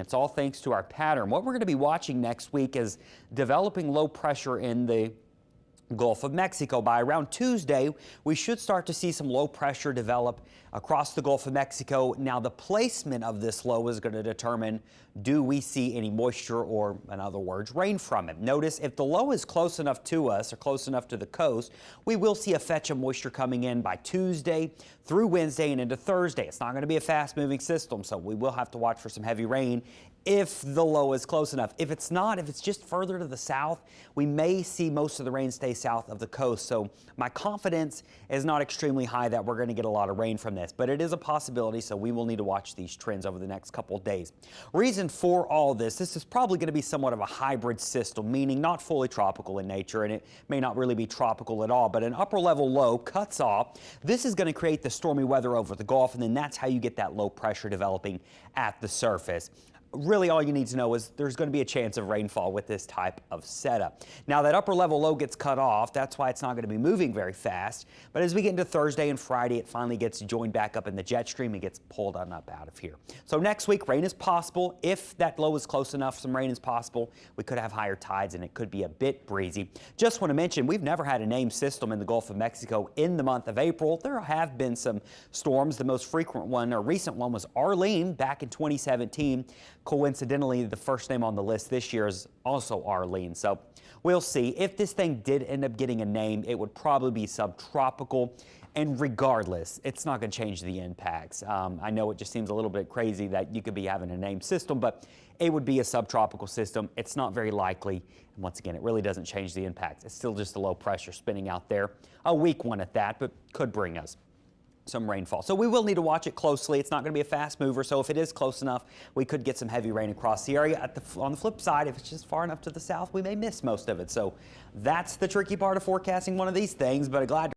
It's all thanks to our pattern. What we're going to be watching next week is developing low pressure in the Gulf of Mexico. By around Tuesday, we should start to see some low pressure develop across the Gulf of Mexico. Now, the placement of this low is going to determine, do we see any moisture or, in other words, rain from it. Notice if the low is close enough to us or close enough to the coast, we will see a fetch of moisture coming in by Tuesday through Wednesday and into Thursday. It's not going to be a fast-moving system, so we will have to watch for some heavy rain if the low is close enough. If it's not, if it's just further to the south, we may see most of the rain stay south of the coast. So my confidence is not extremely high that we're going to get a lot of rain from this, but it is a possibility, so we will need to watch these trends over the next couple of days. Reason for all this is probably going to be somewhat of a hybrid system, meaning not fully tropical in nature, and it may not really be tropical at all, but an upper level low cuts off. This is going to create the stormy weather over the Gulf, and then that's how you get that low pressure developing at the surface. Really, all you need to know is there's going to be a chance of rainfall with this type of setup. Now, that upper level low gets cut off. That's why it's not going to be moving very fast. But as we get into Thursday and Friday, it finally gets joined back up in the jet stream and gets pulled on up out of here. So next week, rain is possible. If that low is close enough, some rain is possible. We could have higher tides and it could be a bit breezy. Just want to mention, we've never had a named system in the Gulf of Mexico in the month of April. There have been some storms. The most frequent one or recent one was Arlene back in 2017. Coincidentally, the first name on the list this year is also Arlene. So we'll see. If this thing did end up getting a name, it would probably be subtropical. And regardless, it's not going to change the impacts. I know it just seems a little bit crazy that you could be having a named system, but it would be a subtropical system. It's not very likely. And once again, it really doesn't change the impacts. It's still just a low pressure spinning out there. A weak one at that, but could bring us some rainfall. So we will need to watch it closely. It's not going to be a fast mover, so if it is close enough, we could get some heavy rain across the area. On the flip side, if it's just far enough to the south, we may miss most of it. So that's the tricky part of forecasting one of these things, but glad